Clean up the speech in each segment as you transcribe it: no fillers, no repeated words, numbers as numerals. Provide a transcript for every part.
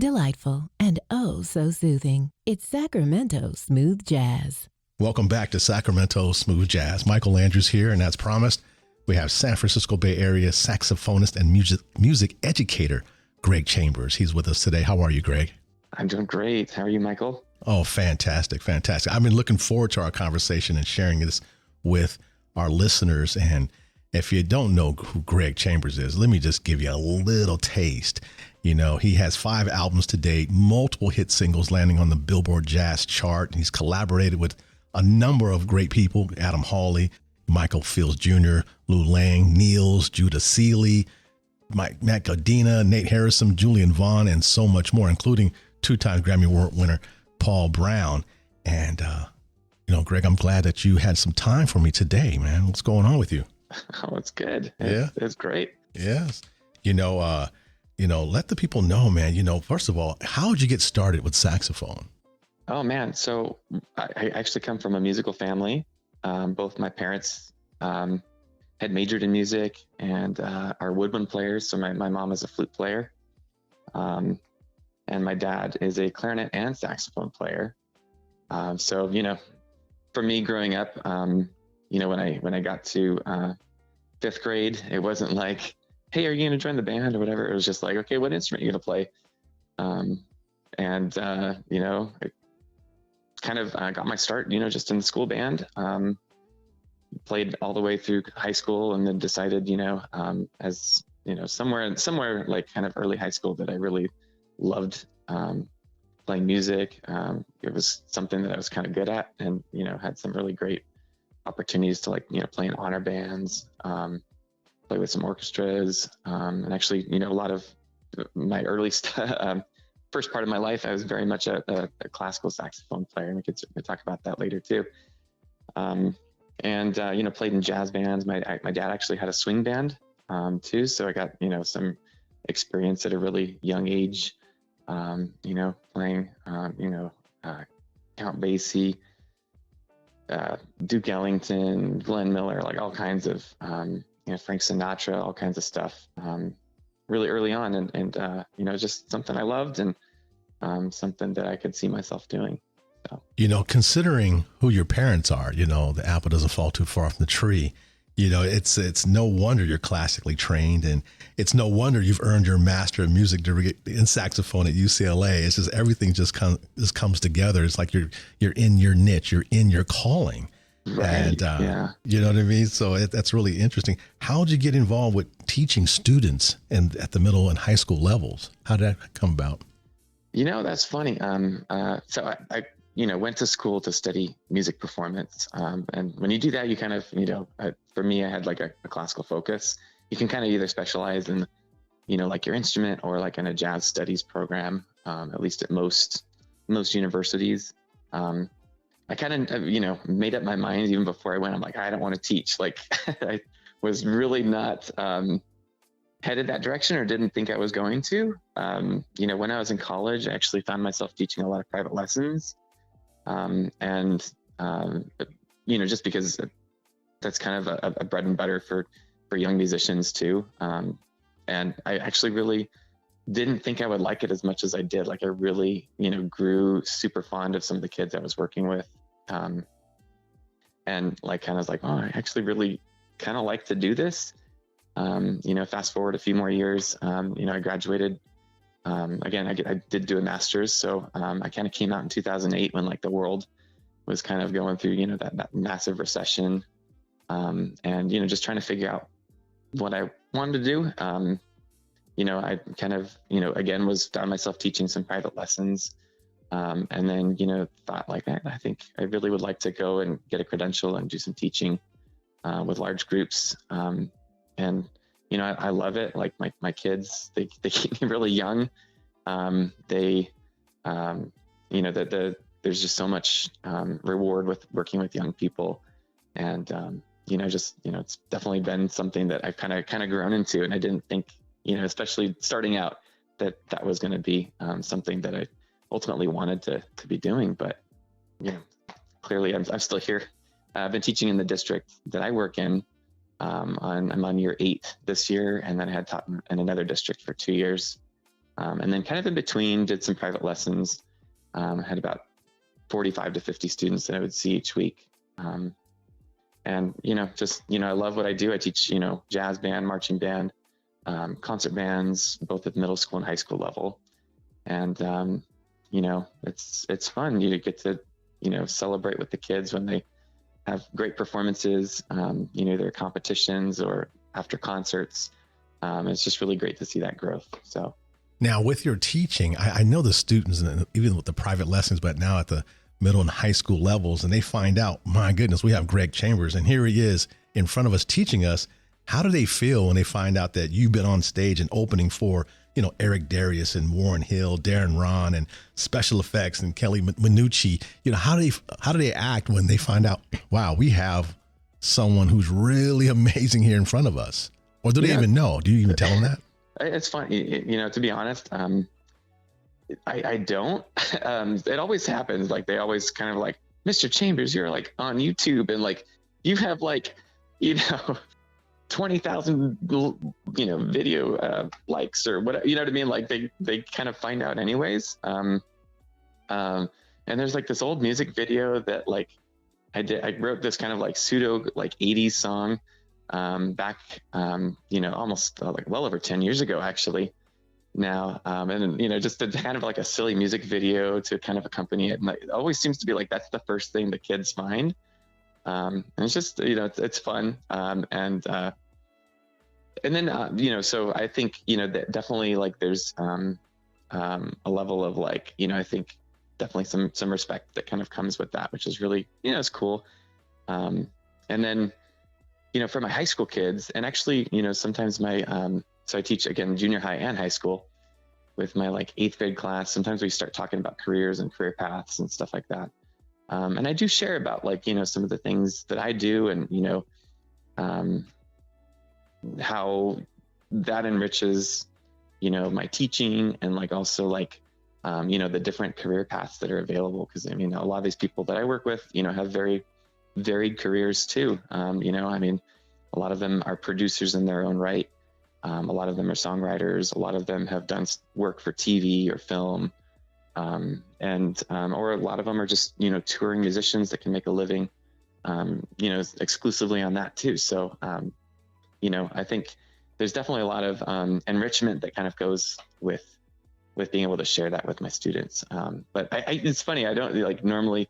delightful, and oh so soothing. It's Sacramento Smooth Jazz. Welcome back to Sacramento Smooth Jazz. Michael Andrews here, and as promised, we have San Francisco Bay Area saxophonist and music educator, Greg Chambers. He's with us today. How are you, Greg? I'm doing great. How are you, Michael? Oh, fantastic, fantastic. I've been looking forward to our conversation and sharing this with our listeners. And if you don't know who Greg Chambers is, let me just give you a little taste. You know, he has 5 albums to date, multiple hit singles landing on the Billboard Jazz chart. He's collaborated with a number of great people: Adam Hawley, Michael Fields Jr., Lou Lang, Niels, Judah Seeley, Matt Godina, Nate Harrison, Julian Vaughn, and so much more, including 2-time Grammy Award winner Paul Brown. And, Greg, I'm glad that you had some time for me today, man. What's going on with you? Oh, it's good. Yeah. It's great. Yes. Let the people know, man, first of all, how did you get started with saxophone? Oh, man. So I actually come from a musical family. Both my parents had majored in music and are woodwind players. So my mom is a flute player. And my dad is a clarinet and saxophone player. So, for me growing up, when I got to 5th grade, it wasn't like, hey, are you going to join the band or whatever? It was just like, okay, what instrument are you going to play? I kind of got my start, just in the school band. Played all the way through high school, and then decided, somewhere like kind of early high school, that I really loved playing music. It was something that I was kind of good at, and had some really great opportunities to play in honor bands, play with some orchestras, and actually a lot of my early first part of my life, I was very much a classical saxophone player, and we could talk about that later too. Played in jazz bands. My dad actually had a swing band too, so I got some experience at a really young age, playing Count Basie, Duke Ellington, Glenn Miller, like all kinds of Frank Sinatra, all kinds of stuff, really early on, and just something I loved, and something that I could see myself doing. So. Considering who your parents are, the apple doesn't fall too far from the tree. It's no wonder you're classically trained, and it's no wonder you've earned your Master of Music degree in saxophone at UCLA. It's just everything just comes together. It's like you're in your niche, you're in your calling, right? And yeah. You know what I mean. So that's really interesting. How did you get involved with teaching students at the middle and high school levels? How did that come about? That's funny. So I went to school to study music performance. And when you do that, you kind of, for me, I had like a classical focus. You can kind of either specialize in, like your instrument, or like in a jazz studies program, at least at most universities. I kind of, made up my mind even before I went. I'm like, I don't want to teach. Like I was really not headed that direction, or didn't think I was going to. When I was in college, I actually found myself teaching a lot of private lessons. Just because that's kind of a bread and butter for young musicians too. And I actually really didn't think I would like it as much as I did. Like I really, grew super fond of some of the kids I was working with. And like, kind of like, oh, I actually really kind of like to do this. Fast forward a few more years, I graduated. Again, I did do a master's. So I kind of came out in 2008 when like the world was kind of going through, that massive recession. And, just trying to figure out what I wanted to do. I kind of, again, found myself teaching some private lessons. And then, thought like, I think I really would like to go and get a credential and do some teaching with large groups. I love it. Like my kids, they keep me really young. There's just so much reward with working with young people. And, it's definitely been something that I've kind of grown into. And I didn't think, especially starting out, that was going to be something that I ultimately wanted to be doing. But, clearly I'm still here. I've been teaching in the district that I work in. I'm on year 8 this year, and then I had taught in another district for 2 years. And then kind of in between, did some private lessons. I had about 45 to 50 students that I would see each week. And, I love what I do. I teach, jazz band, marching band, concert bands, both at middle school and high school level. And, it's fun. You get to, celebrate with the kids when they have great performances, either competitions or after concerts. It's just really great to see that growth. So now with your teaching, I know the students, even with the private lessons, but now at the middle and high school levels, and they find out, my goodness, we have Greg Chambers, and here he is in front of us teaching us. How do they feel when they find out that you've been on stage and opening for, Eric Darius and Warren Hill, Darren Ron, and special effects and Kelly Minucci? How do they act when they find out, wow, we have someone who's really amazing here in front of us? Or do they even know? Do you even tell them that? It's fun. To be honest, I don't. It always happens. Like, they always kind of like, Mr. Chambers, you're like on YouTube, and like you have like, 20,000, video likes or whatever. You know what I mean? Like they kind of find out anyways. And there's like this old music video that like I wrote this kind of like pseudo like 80s song back, almost like well over 10 years ago actually now. And just a kind of like a silly music video to kind of accompany it. And like, it always seems to be like, that's the first thing the kids find. And it's just, it's fun. And then, so I think, that definitely like there's a level of like, I think definitely some respect that kind of comes with that, which is really, it's cool. And then, for my high school kids, and actually, sometimes so I teach again, junior high and high school with my like 8th grade class. Sometimes we start talking about careers and career paths and stuff like that. And I do share about like, some of the things that I do and, how that enriches, my teaching and like also like, the different career paths that are available. Cause a lot of these people that I work with, have very varied careers too. A lot of them are producers in their own right. A lot of them are songwriters. A lot of them have done work for TV or film. Or a lot of them are just, touring musicians that can make a living, exclusively on that too. So, I think there's definitely a lot of enrichment that kind of goes with being able to share that with my students. But it's funny, I don't like normally,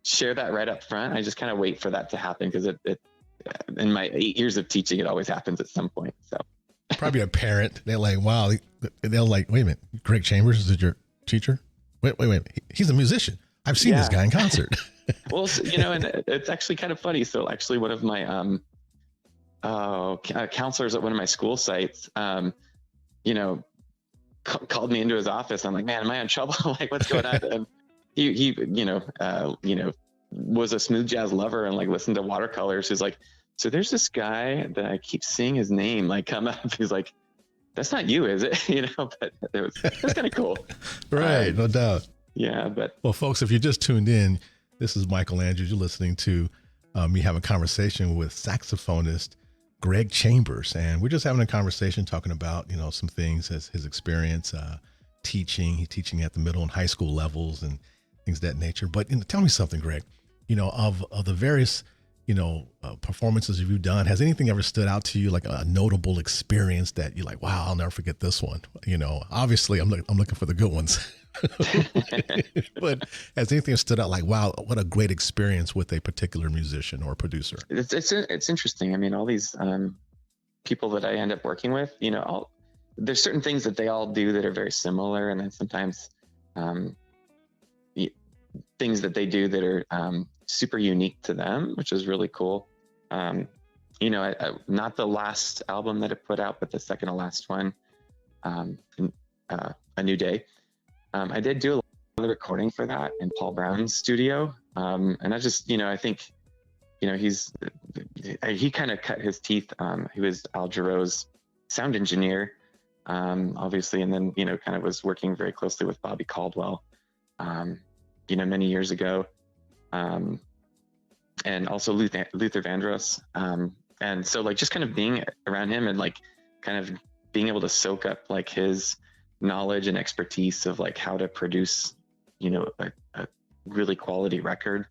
share that right up front. I just kind of wait for that to happen because it in my 8 years of teaching, it always happens at some point. So probably a parent, they're like, wow, they're like, wait a minute, Greg Chambers is your teacher? Wait, he's a musician. I've seen this guy in concert. Well, and it's actually kind of funny. So actually one of my counselors at one of my school sites, called me into his office. I'm like, man, am I in trouble? Like, what's going on? And he was a smooth jazz lover and like listened to watercolors. He's like, so there's this guy that I keep seeing his name like come up. He's like, that's not you, is it? But it was kind of cool. Right. No doubt. Yeah. But well, folks, if you just tuned in, this is Michael Andrews. You're listening to me have a conversation with saxophonist Greg Chambers. And we're just having a conversation talking about, some things as his experience teaching. He's teaching at the middle and high school levels and things of that nature. But tell me something, Greg, of the various, performances you've done, has anything ever stood out to you, like a notable experience that you're like, wow, I'll never forget this one? Obviously I'm looking for the good ones, but has anything stood out like, wow, what a great experience with a particular musician or producer? It's interesting. All these people that I end up working with, there's certain things that they all do that are very similar. And then sometimes things that they do that are super unique to them, which is really cool. Not the last album that I put out, but the second to last one, A New Day. I did do a lot of the recording for that in Paul Brown's studio. And I just, I think, he kind of cut his teeth. He was Al Jarreau's sound engineer, obviously. And then, kind of was working very closely with Bobby Caldwell, many years ago. And also Luther Vandross. And so like, just kind of being around him and like, kind of being able to soak up like his knowledge and expertise of like how to produce, a really quality record.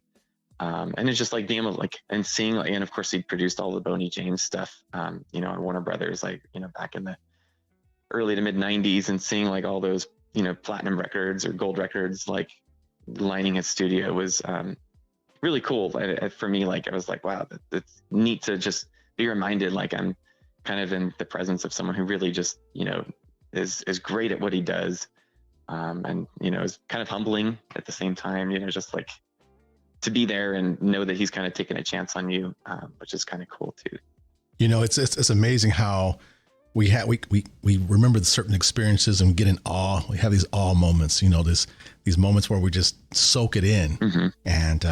And it's just like being able to like, and seeing like, and of course he produced all the Boney James stuff, on Warner Brothers, like, back in the early to mid 90s, and seeing like all those, platinum records or gold records, like lining his studio was, really cool. For me, like, I was like, wow, it's neat to just be reminded, like I'm kind of in the presence of someone who really just, is great at what he does. And, is kind of humbling at the same time, just like to be there and know that he's kind of taking a chance on you, which is kind of cool too. It's amazing how we remember the certain experiences and get in awe. We have these awe moments, these moments where we just soak it in. Mm-hmm. And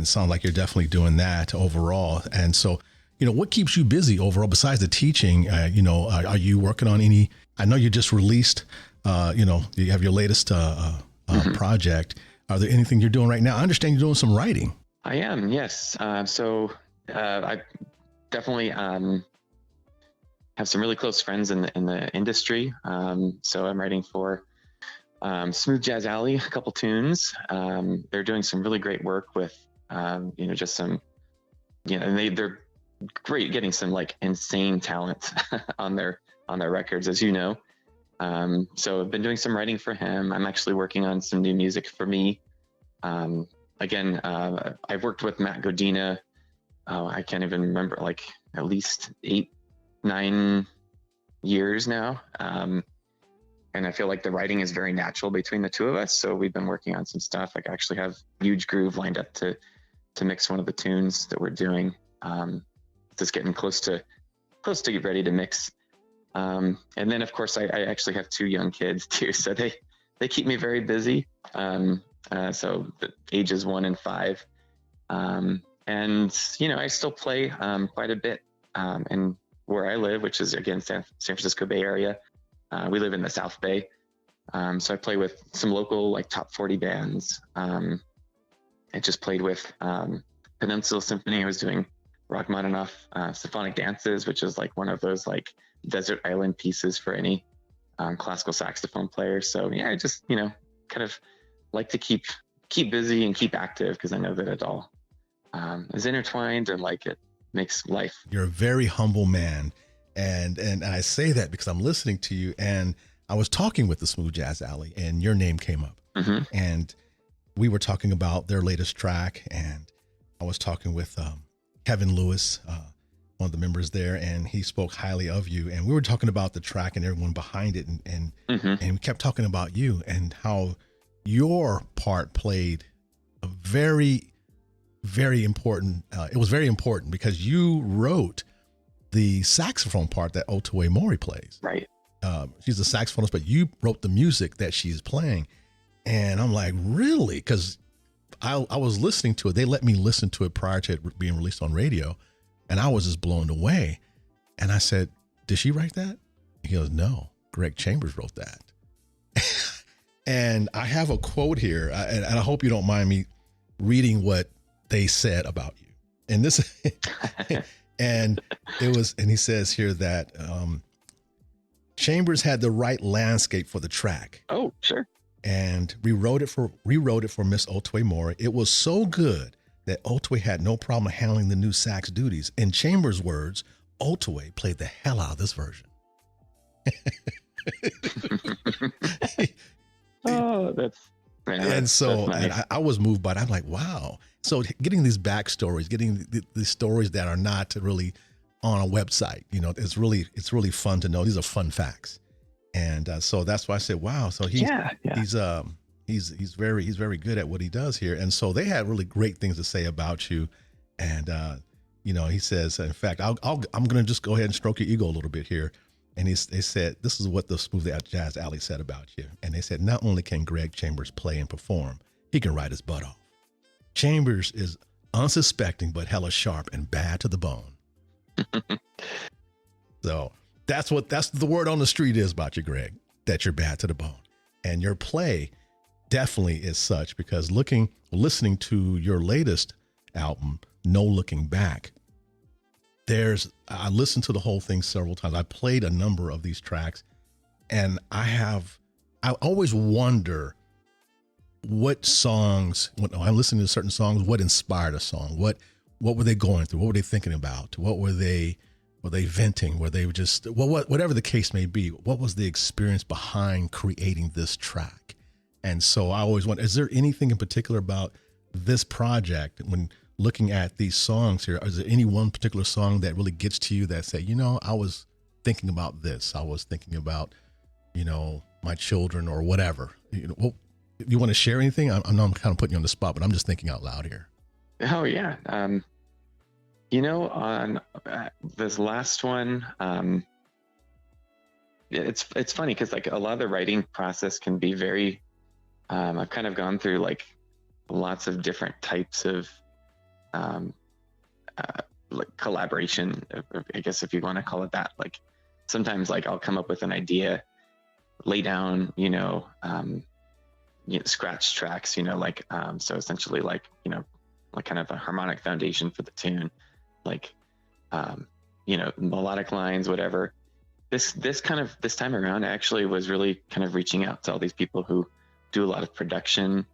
it sounds like you're definitely doing that overall. And so, what keeps you busy overall besides the teaching? Are you working on any? I know you just released, you have your latest mm-hmm. project. Are there anything you're doing right now? I understand you're doing some writing. I am, yes. So I definitely have some really close friends in the industry. So I'm writing for Smooth Jazz Alley, a couple tunes. They're doing some really great work with, just some, and they're great getting some like insane talent on their records, as you know. So I've been doing some writing for him. I'm actually working on some new music for me. Again, I've worked with Matt Godina. I can't even remember, like at least 8-9 years now. And I feel like the writing is very natural between the two of us. So we've been working on some stuff. I actually have Huge Groove lined up to mix one of the tunes that we're doing. Just getting close to get ready to mix. And then of course I actually have 2 young kids too. So they keep me very busy. So the ages 1 and 5. And, I still play, quite a bit, in where I live, which is again, San Francisco Bay Area. We live in the South Bay. So I play with some local, like top 40 bands. I just played with, Peninsula Symphony. I was doing Rachmaninoff, symphonic dances, which is like one of those like desert island pieces for any, classical saxophone player. So yeah, I just, kind of like to keep busy and keep active, because I know that it all, is intertwined, and like it makes life. You're a very humble man. And I say that because I'm listening to you, and I was talking with the Smooth Jazz Alley and your name came up. Mm-hmm. And we were talking about their latest track, and I was talking with Kevin Lewis, one of the members there, and he spoke highly of you. And we were talking about the track and everyone behind it, and mm-hmm. and we kept talking about you and how your part played a very, very important. It was very important because you wrote the saxophone part that Otwe Mori plays. Right. She's a saxophonist, but you wrote the music that she's playing. And I'm like, really? Because I was listening to it. They let me listen to it prior to it being released on radio. And I was just blown away. And I said, did she write that? He goes, no, Greg Chambers wrote that. And I have a quote here, and I hope you don't mind me reading what they said about you. And this, and he says here that Chambers had the right landscape for the track. Oh, sure. And rewrote it for Miss Otwe Mori. It was so good that Otwe had no problem handling the new sax duties. In Chambers' words, Otwe played the hell out of this version. Oh, and so nice. I was moved by it. I'm like, wow. So getting these backstories, getting the stories that are not really on a website, it's really fun to know. These are fun facts. And so that's why I said, wow. So he's very good at what he does here. And so they had really great things to say about you. And, he says, in fact, I'm going to just go ahead and stroke your ego a little bit here. And they said, this is what the Smooth Jazz Alley said about you. And they said, not only can Greg Chambers play and perform, he can write his butt off. Chambers is unsuspecting, but hella sharp and bad to the bone. So that's the word on the street is about you, Greg, that you're bad to the bone. And your play definitely is such, because listening to your latest album, No Looking Back, I listened to the whole thing several times. I played a number of these tracks, and I always wonder what songs, when I'm listening to certain songs, what inspired a song? What were they going through? What were they thinking about? What were they venting? Were they just, whatever the case may be, what was the experience behind creating this track? And so I always wonder, is there anything in particular about this project when looking at these songs here? Is there any one particular song that really gets to you that say, I was thinking about this. I was thinking about, my children or whatever. You want to share anything? I know I'm kind of putting you on the spot, but I'm just thinking out loud here. Oh yeah. On this last one, it's funny because like a lot of the writing process can be very, I've kind of gone through like lots of different types of like collaboration, I guess if you want to call it that. Like sometimes like I'll come up with an idea, lay down, scratch tracks, so essentially like kind of a harmonic foundation for the tune, like melodic lines, whatever. This time around actually was really kind of reaching out to all these people who do a lot of production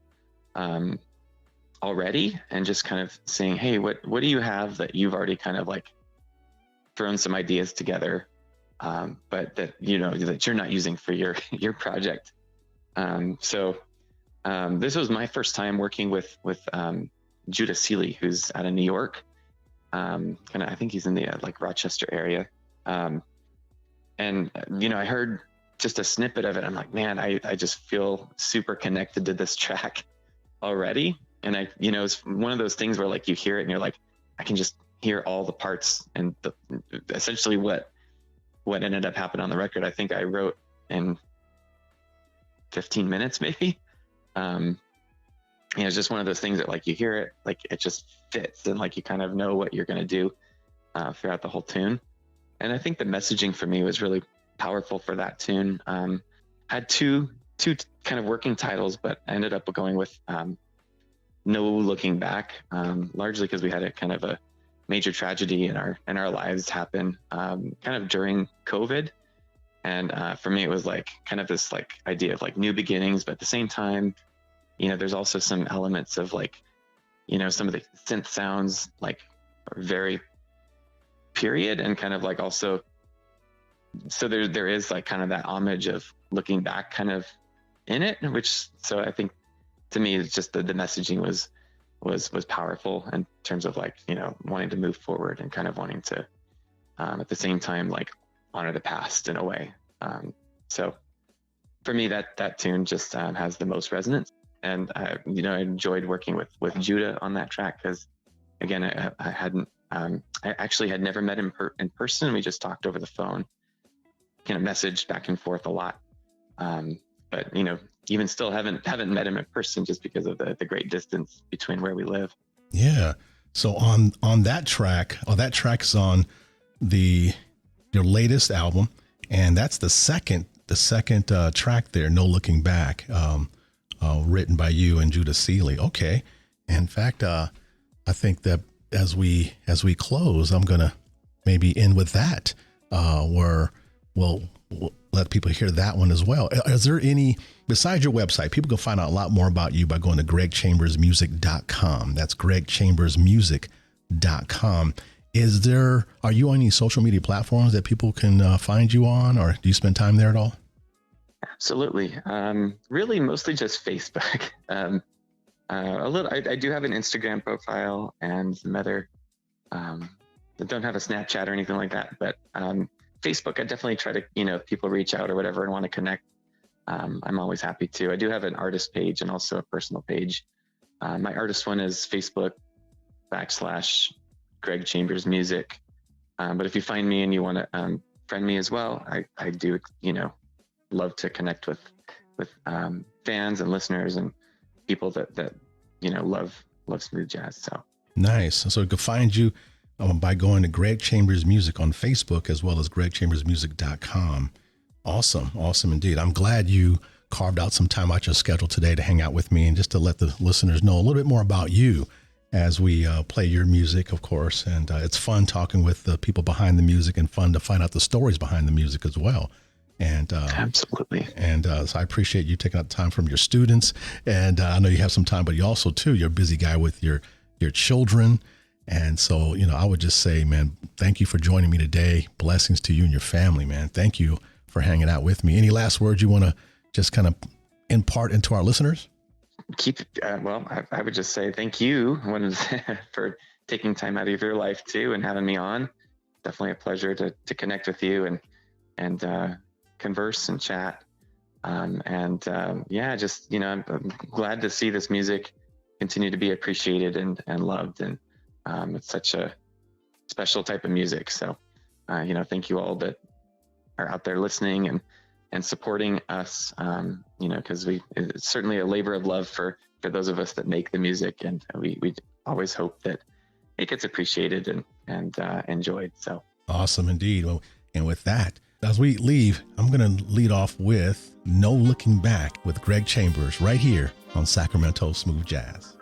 already, and just kind of saying, hey, what do you have that you've already kind of like thrown some ideas together, but that that you're not using for your project. So this was my first time working with Judah Seeley, who's out of New York. I think he's in the like Rochester area. And I heard just a snippet of it. I'm like, man, I just feel super connected to this track already. And it's one of those things where like you hear it and you're like, I can just hear all the parts, and essentially what ended up happening on the record, I think I wrote in 15 minutes, maybe. It's just one of those things that like you hear it, like it just fits, and like you kind of know what you're going to do throughout the whole tune. And I think the messaging for me was really powerful for that tune. Had two kind of working titles, but I ended up going with No Looking Back, largely because we had a kind of a major tragedy in our lives happen kind of during COVID. And for me, it was like kind of this like idea of like new beginnings, but at the same time, there's also some elements of like, some of the synth sounds like are very period, and kind of like also, so there is like kind of that homage of looking back kind of in it, which, so I think to me, it's just the messaging was powerful in terms of like, wanting to move forward and kind of wanting to, at the same time, like honor the past in a way. So for me, that tune just has the most resonance. And I enjoyed working with Judah on that track because, again, I actually had never met him in person. We just talked over the phone, kind of messaged back and forth a lot. But even still haven't met him in person just because of the great distance between where we live. Yeah. So on that track, that track is on your latest album, and that's the second track there, No Looking Back. Written by you and Judah Seeley. Okay. In fact, I think that as we close, I'm going to maybe end with that, where we'll let people hear that one as well. Is there any, besides your website, people can find out a lot more about you by going to gregchambersmusic.com. That's gregchambersmusic.com. Are you on any social media platforms that people can find you on, or do you spend time there at all? Absolutely. Really mostly just Facebook. A little, I do have an Instagram profile and some other, I don't have a Snapchat or anything like that, but Facebook, I definitely try to, if people reach out or whatever and want to connect, I'm always happy to. I do have an artist page and also a personal page. My artist one is Facebook.com/Greg Chambers Music. But if you find me and you want to friend me as well, I do, love to connect with fans and listeners and people that love smooth jazz. So nice. So you can find you by going to Greg Chambers Music on Facebook, as well as gregchambersmusic.com. Awesome indeed. I'm glad you carved out some time out your schedule today to hang out with me and just to let the listeners know a little bit more about you as we play your music, of course. And it's fun talking with the people behind the music, and fun to find out the stories behind the music as well. And absolutely. And so I appreciate you taking out time from your students. And I know you have some time, but you also too, you're a busy guy with your children. And so, I would just say, man, thank you for joining me today. Blessings to you and your family, man. Thank you for hanging out with me. Any last words you want to just kind of impart into our listeners? I would just say thank you for taking time out of your life too and having me on. Definitely a pleasure to connect with you and converse and chat. I'm glad to see this music continue to be appreciated and loved. And it's such a special type of music. So, thank you all that are out there listening and supporting us, because it's certainly a labor of love for those of us that make the music. And we always hope that it gets appreciated and enjoyed. So awesome indeed. Well, and with that, as we leave, I'm going to lead off with No Looking Back with Greg Chambers right here on Sacramento Smooth Jazz.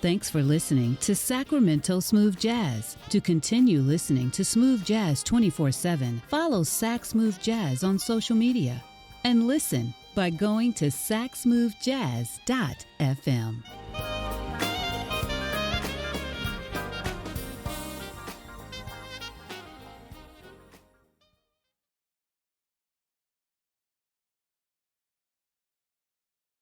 Thanks for listening to Sacramento Smooth Jazz. To continue listening to Smooth Jazz 24/7, follow Sac Smooth Jazz on social media. And listen, by going to saxsmoothjazz.fm.